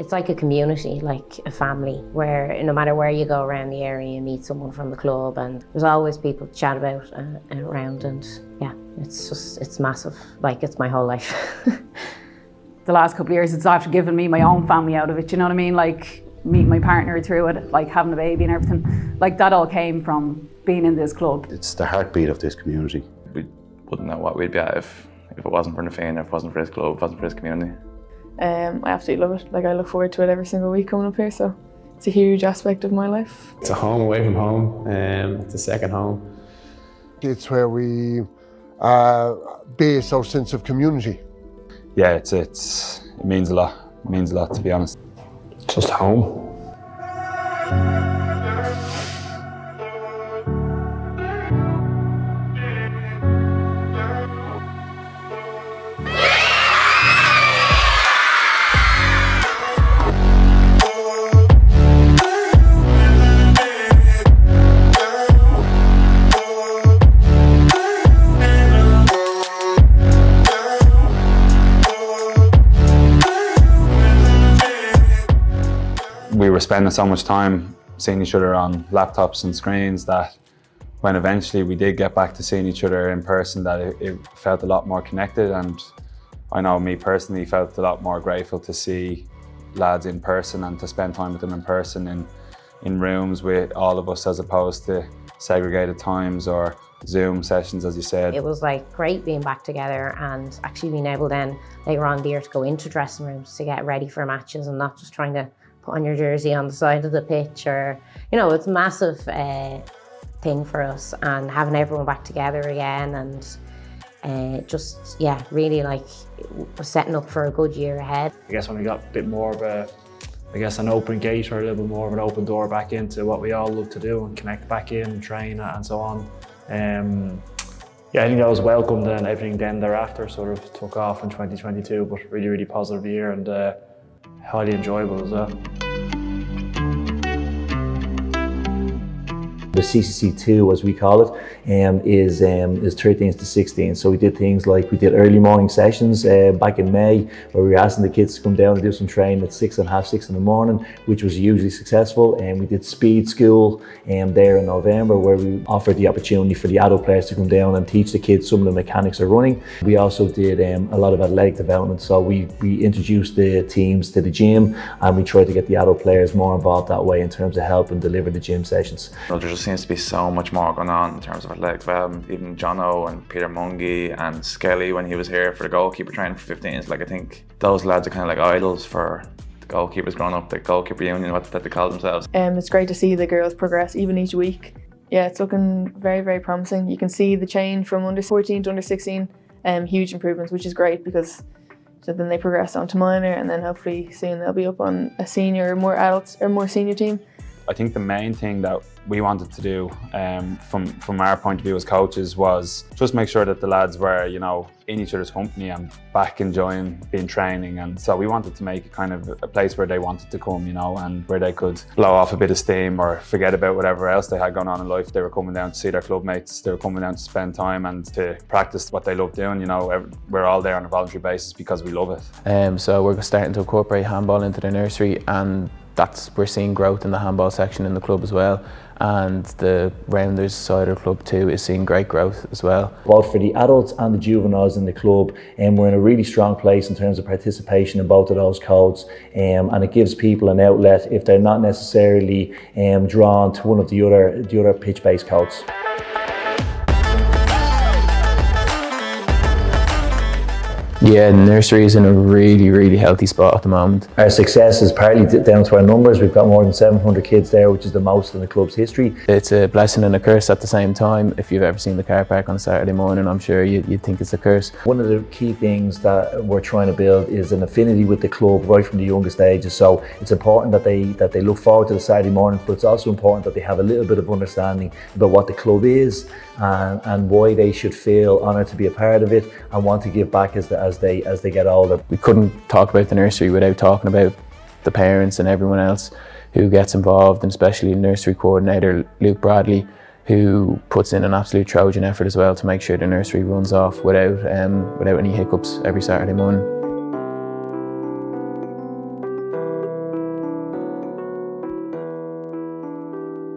It's like a community, like a family, where no matter where you go around the area, you meet someone from the club, and there's always people to chat about around, and yeah, it's massive. Like, it's my whole life. The last couple of years, it's actually given me my own family out of it, you know what I mean? Like, meeting my partner through it, like having a baby and everything. Like, that all came from being in this club. It's the heartbeat of this community. We wouldn't know what we'd be at if it wasn't for the Fianna, if it wasn't for this club, if it wasn't for this community. I absolutely love it. Like, I look forward to it every single week coming up here, so it's a huge aspect of my life. It's a home away from home, it's a second home. It's where we base our sense of community. Yeah, it means a lot. It means a lot, to be honest. Just home. We were spending so much time seeing each other on laptops and screens that when eventually we did get back to seeing each other in person, that it felt a lot more connected. And I know me personally felt a lot more grateful to see lads in person and to spend time with them in person in rooms with all of us, as opposed to segregated times or Zoom sessions, as you said. It was like great being back together and actually being able then later on in the year to go into dressing rooms to get ready for matches and not just trying to put on your jersey on the side of the pitch, or, you know, it's a massive thing for us, and having everyone back together again, and just, yeah, really like we're setting up for a good year ahead. I guess when we got a bit more of an open gate, or a little bit more of an open door back into what we all love to do and connect back in and train and so on. Yeah, I think that was welcomed, and everything then thereafter sort of took off in 2022, but really, really positive year, and highly enjoyable as well. The CCC2, as we call it, is 13s to 16. So we did things like, we did early morning sessions back in May, where we were asking the kids to come down and do some training at 6 and half 6 in the morning, which was hugely successful. And we did speed school there in November, where we offered the opportunity for the adult players to come down and teach the kids some of the mechanics of running. We also did a lot of athletic development. So we introduced the teams to the gym, and we tried to get the adult players more involved that way in terms of helping deliver the gym sessions. Well, there just seems to be so much more going on in terms of athletic development. Even Jono and Peter Mungy and Skelly, when he was here for the goalkeeper training for 15s, like, I think those lads are kind of like idols for the goalkeepers growing up, the goalkeeper union, what they call themselves. It's great to see the girls progress even each week. Yeah, it's looking very, very promising. You can see the change from under 14 to under 16, huge improvements, which is great, because so then they progress on to minor, and then hopefully soon they'll be up on a senior, more adults or more senior team. I think the main thing that we wanted to do from our point of view as coaches was just make sure that the lads were, you know, in each other's company and back enjoying being training. And so we wanted to make it kind of a place where they wanted to come, you know, and where they could blow off a bit of steam or forget about whatever else they had going on in life. They were coming down to see their club mates, they were coming down to spend time and to practice what they love doing. You know, we're all there on a voluntary basis because we love it. So we're starting to incorporate handball into the nursery, and we're seeing growth in the handball section in the club as well, and the rounders side of the club too is seeing great growth as well. Both for the adults and the juveniles in the club, and we're in a really strong place in terms of participation in both of those codes, and it gives people an outlet if they're not necessarily drawn to one of the other pitch-based codes. Yeah, the nursery is in a really, really healthy spot at the moment. Our success is partly down to our numbers. We've got more than 700 kids there, which is the most in the club's history. It's a blessing and a curse at the same time. If you've ever seen the car park on a Saturday morning, I'm sure you'd think it's a curse. One of the key things that we're trying to build is an affinity with the club right from the youngest ages. So it's important that they look forward to the Saturday mornings, but it's also important that they have a little bit of understanding about what the club is and why they should feel honoured to be a part of it and want to give back as they get older. We couldn't talk about the nursery without talking about the parents and everyone else who gets involved, and especially the nursery coordinator Luke Bradley, who puts in an absolute Trojan effort as well to make sure the nursery runs off without any hiccups every Saturday morning.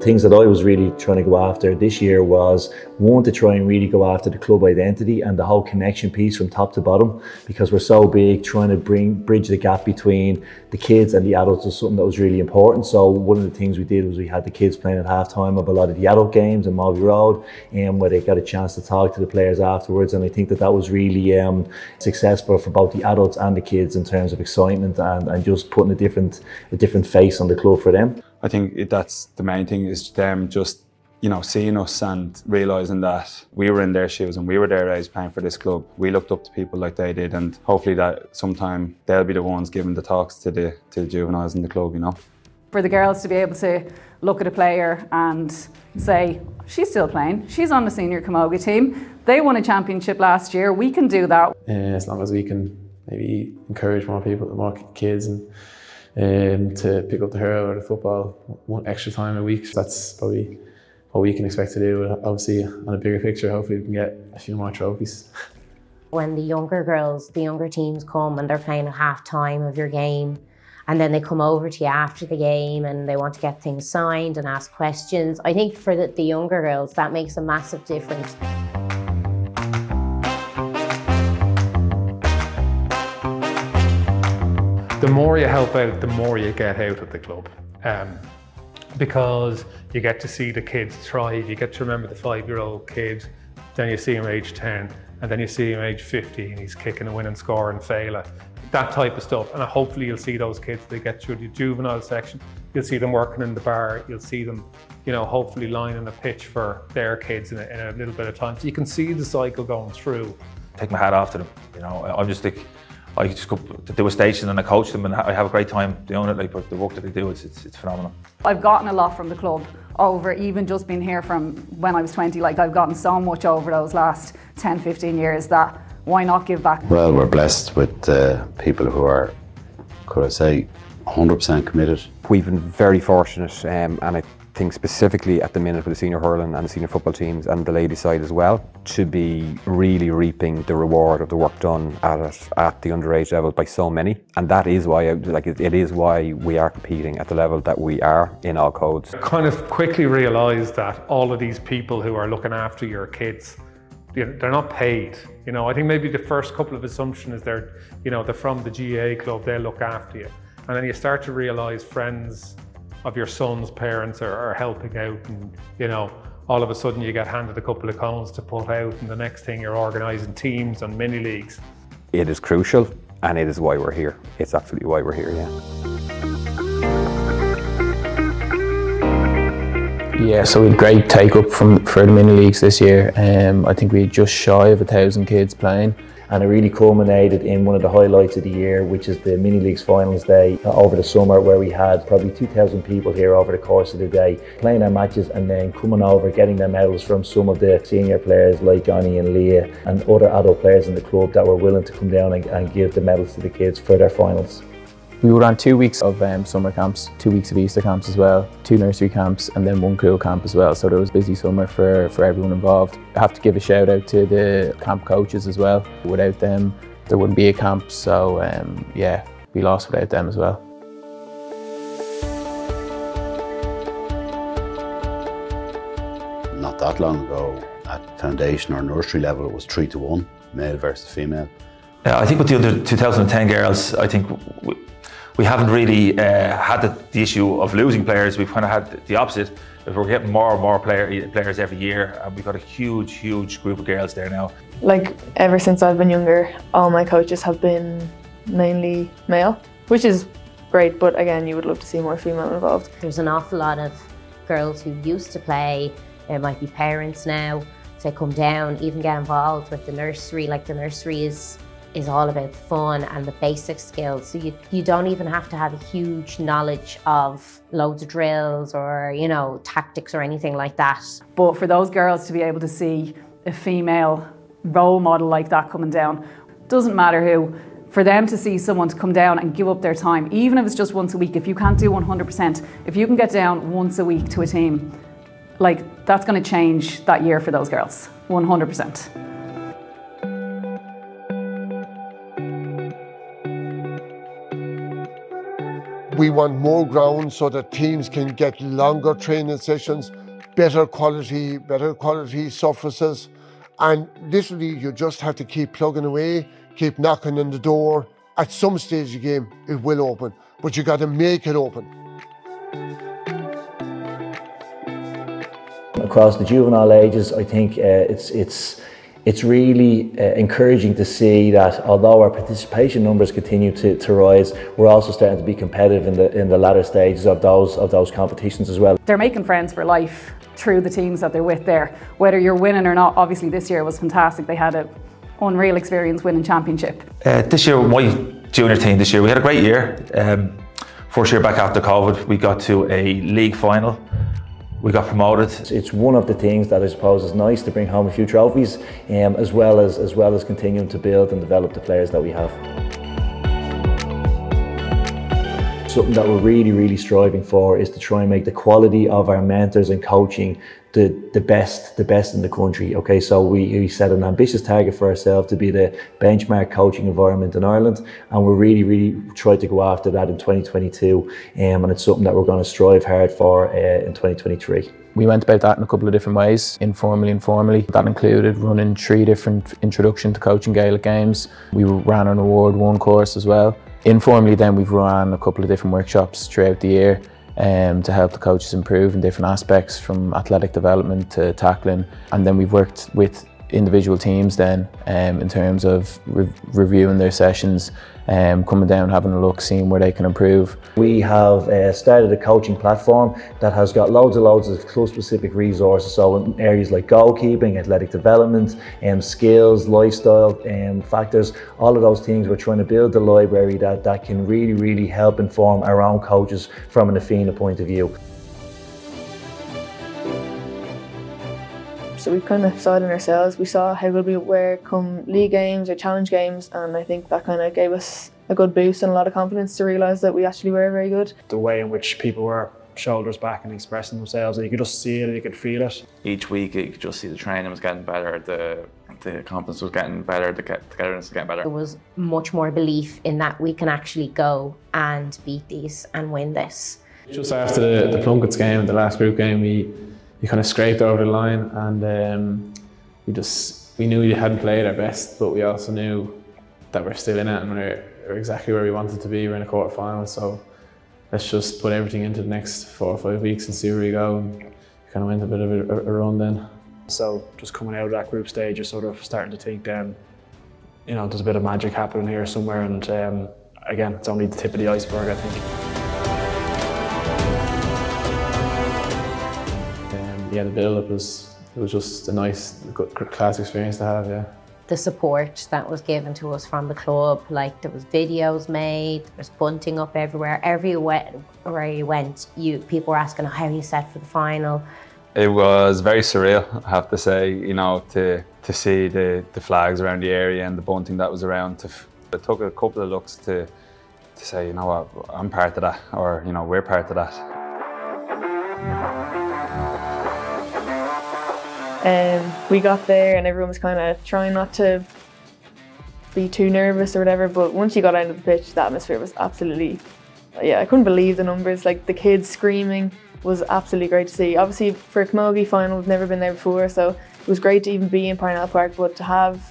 things that I was really trying to go after this year was, one, to try and really go after the club identity and the whole connection piece from top to bottom, because we're so big. Trying to bridge the gap between the kids and the adults was something that was really important. So one of the things we did was we had the kids playing at halftime of a lot of the adult games in Mulvey Road, and where they got a chance to talk to the players afterwards. And I think that that was really successful for both the adults and the kids in terms of excitement and just putting a different face on the club for them. I think that's the main thing, is them just, you know, seeing us and realising that we were in their shoes and we were their age playing for this club. We looked up to people like they did, and hopefully that sometime they'll be the ones giving the talks to the juveniles in the club, you know. For the girls to be able to look at a player and say, she's still playing, she's on the senior camogie team, they won a championship last year, we can do that. As long as we can maybe encourage more people, more kids, and to pick up the hurl or the football one extra time a week. That's probably what we can expect to do. Obviously, on a bigger picture, hopefully we can get a few more trophies. When the younger girls, the younger teams come and they're playing at half time of your game, and then they come over to you after the game and they want to get things signed and ask questions, I think for the younger girls, that makes a massive difference. The more you help out, the more you get out of the club. Because you get to see the kids thrive. You get to remember the 5-year-old kid, then you see him age 10, and then you see him age 50 and he's kicking a winning score in Fianna. That type of stuff. And hopefully you'll see those kids, they get through the juvenile section, you'll see them working in the bar, you'll see them, you know, hopefully lining a pitch for their kids in a little bit of time. So you can see the cycle going through. Take my hat off to them, you know. I'm just like, I just go to do a station and I coach them, and I have a great time doing it. Like, but the work that they do, it's phenomenal. I've gotten a lot from the club over even just being here from when I was 20. Like, I've gotten so much over those last 10, 15 years that why not give back? Well, we're blessed with people who are, could I say, 100% committed. We've been very fortunate, and I think specifically at the minute with the senior hurling and the senior football teams and the ladies side as well, to be really reaping the reward of the work done at the underage level by so many. And that is why, it is why we are competing at the level that we are in all codes. I kind of quickly realised that all of these people who are looking after your kids, they're not paid. You know, I think maybe the first couple of assumptions is they're from the GA club, they'll look after you. And then you start to realise friends of your son's parents are helping out, and you know, all of a sudden you get handed a couple of cones to put out, and the next thing you're organising teams and mini leagues. It is crucial, and it is why we're here. It's absolutely why we're here, yeah. Yeah, so we had great take up for the mini leagues this year. I think we had just shy of 1,000 kids playing. And it really culminated in one of the highlights of the year, which is the Mini Leagues Finals Day over the summer, where we had probably 2,000 people here over the course of the day playing their matches and then coming over, getting their medals from some of the senior players like Johnny and Leah and other adult players in the club that were willing to come down and give the medals to the kids for their finals. We ran 2 weeks of summer camps, 2 weeks of Easter camps as well, 2 nursery camps, and then 1 cool camp as well. So there was a busy summer for everyone involved. I have to give a shout out to the camp coaches as well. Without them, there wouldn't be a camp. So yeah, we lost without them as well. Not that long ago, at foundation or nursery level, it was 3-1, male versus female. I think with the under 2010 girls, I think we haven't really had the issue of losing players. We've kind of had the opposite. We're getting more and more players every year, and we've got a huge group of girls there now. Like, ever since I've been younger, all my coaches have been mainly male, which is great, but again, you would love to see more female involved. There's an awful lot of girls who used to play, there might be parents now, they come down, even get involved with the nursery. Like, the nursery is all about fun and the basic skills. So you don't even have to have a huge knowledge of loads of drills or, you know, tactics or anything like that. But for those girls to be able to see a female role model like that coming down, doesn't matter who, for them to see someone to come down and give up their time, even if it's just once a week, if you can't do 100%, if you can get down once a week to a team, like, that's going to change that year for those girls, 100%. We want more ground so that teams can get longer training sessions, better quality surfaces. And literally you just have to keep plugging away, keep knocking on the door. At some stage of the game, it will open, but you got to make it open. Across the juvenile ages, I think it's really encouraging to see that although our participation numbers continue to rise, we're also starting to be competitive in the latter stages of those competitions as well. They're making friends for life through the teams that they're with there. Whether you're winning or not, obviously this year was fantastic. They had an unreal experience winning championship. This year, my junior team this year, we had a great year. First year back after COVID, we got to a league final. We got promoted. It's one of the things that I suppose is nice to bring home a few trophies, as well as continuing to build and develop the players that we have. Something that we're really striving for is to try and make the quality of our mentors and coaching the best in the country. Okay, so we set an ambitious target for ourselves to be the benchmark coaching environment in Ireland, and we're really tried to go after that in 2022, and it's something that we're going to strive hard for in 2023. We went about that in a couple of different ways, informally and formally. That included running 3 different introduction to coaching Gaelic games. We ran an Award 1 course as well. Informally then we've run a couple of different workshops throughout the year to help the coaches improve in different aspects, from athletic development to tackling. And then we've worked with individual teams then in terms of reviewing their sessions, coming down, having a look, seeing where they can improve. We have started a coaching platform that has got loads of club-specific resources, so in areas like goalkeeping, athletic development, skills, lifestyle factors, all of those things. We're trying to build the library that can really help inform our own coaches from an Fianna point of view. So we kind of saw it in ourselves. We saw how good we were come league games or challenge games, and I think that kind of gave us a good boost and a lot of confidence to realise that we actually were very good. The way in which people were shoulders back and expressing themselves, you could just see it, you could feel it. Each week you could just see the training was getting better, the confidence was getting better, the togetherness was getting better. There was much more belief in that we can actually go and beat these and win this. Just after the Plunkets game, the last group game, we kind of scraped over the line, and we knew we hadn't played our best, but we also knew that we're still in it and we're exactly where we wanted to be. We're in a quarter final, so let's just put everything into the next 4 or 5 weeks and see where we go, and kind of went a bit of a run then. So just coming out of that group stage, you're sort of starting to think then, you know, there's a bit of magic happening here somewhere, and again, it's only the tip of the iceberg, I think. Yeah, the build-up was just a nice, good class experience to have, yeah. The support that was given to us from the club, like there was videos made, there was bunting up everywhere. Everywhere you went, people were asking, how are you set for the final? It was very surreal, I have to say, you know, to see the flags around the area and the bunting that was around. It took a couple of looks to say, you know what, I'm part of that, or, you know, we're part of that. We got there and everyone was kind of trying not to be too nervous or whatever, but once you got out of the pitch, the atmosphere was absolutely, yeah, I couldn't believe the numbers. Like the kids screaming was absolutely great to see. Obviously for a camogie final, we've never been there before, so it was great to even be in Parnell Park, but to have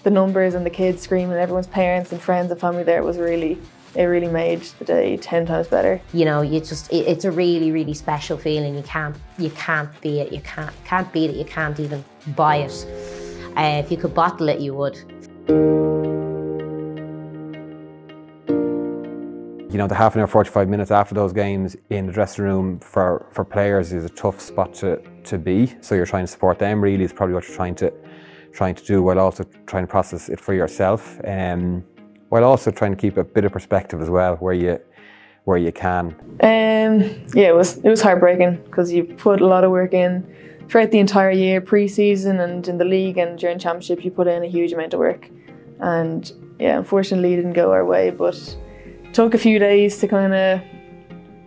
the numbers and the kids screaming, everyone's parents and friends and family there, was really, it really made the day 10 times better. You know, it's a really special feeling. You can't beat it. You can't beat it. You can't even buy it. If you could bottle it, you would. You know, the half an hour, 45 minutes after those games in the dressing room for players is a tough spot to be. So you're trying to support them, really, is probably what you're trying to do, while also trying to process it for yourself. While also trying to keep a bit of perspective as well, where you can. Yeah, it was heartbreaking, because you put a lot of work in throughout the entire year, pre-season and in the league and during championship. You put in a huge amount of work, and yeah, unfortunately it didn't go our way, but it took a few days to kind of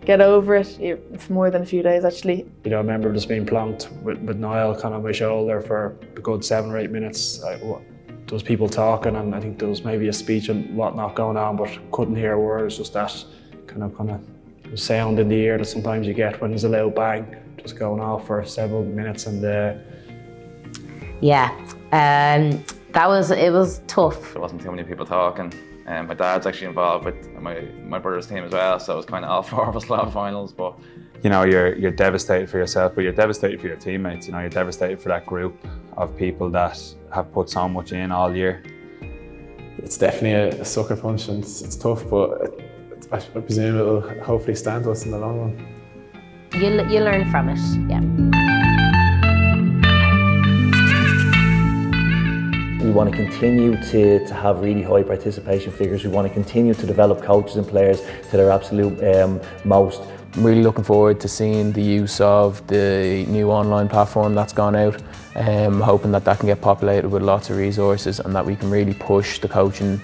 get over it. It's more than a few days, actually. You know, I remember just being plonked with Niall kind of on my shoulder for a good 7 or 8 minutes. There was people talking, and I think there was maybe a speech and whatnot going on, but couldn't hear a word. It's just that kind of sound in the ear that sometimes you get when there's a loud bang just going off for several minutes. And yeah, it was tough. There wasn't too many people talking. My dad's actually involved with my brother's team as well, so it was kind of all four of us lab finals. But you know, you're devastated for yourself, but you're devastated for your teammates. You know, you're devastated for that group of people that have put so much in all year. It's definitely a sucker punch, and it's tough, but I presume it'll hopefully stand to us in the long run. You learn from it, yeah. We want to continue to have really high participation figures. We want to continue to develop coaches and players to their absolute most. I'm really looking forward to seeing the use of the new online platform that's gone out. Hoping that can get populated with lots of resources and that we can really push the coaching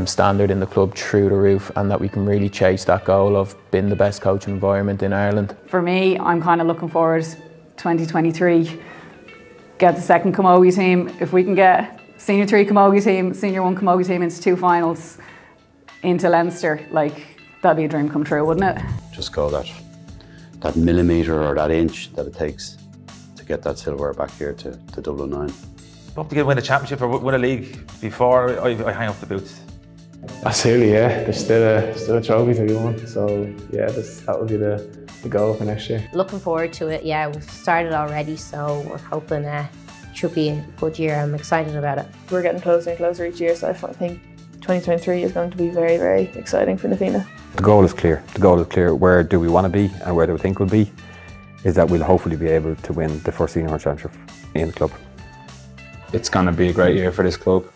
standard in the club through the roof, and that we can really chase that goal of being the best coaching environment in Ireland. For me, I'm kind of looking forward to 2023. Get the second camogie team. If we can get Senior 3 camogie team, Senior 1 camogie team into 2 finals into Leinster, like, that'd be a dream come true, wouldn't it? Just go that millimetre or that inch that it takes to get that silverware back here to Dublin 9. Hope to win a championship or win a league before I hang up the boots. Absolutely, yeah. There's still a trophy to be won. So yeah, that would be the goal for next year. Looking forward to it. Yeah, we've started already, so we're hoping it should be a good year. I'm excited about it. We're getting closer and closer each year, so I think 2023 is going to be very, very exciting for Na Fianna. The goal is clear. The goal is clear. Where do we want to be and where do we think we'll be? Is that we'll hopefully be able to win the first senior championship in the club. It's going to be a great year for this club.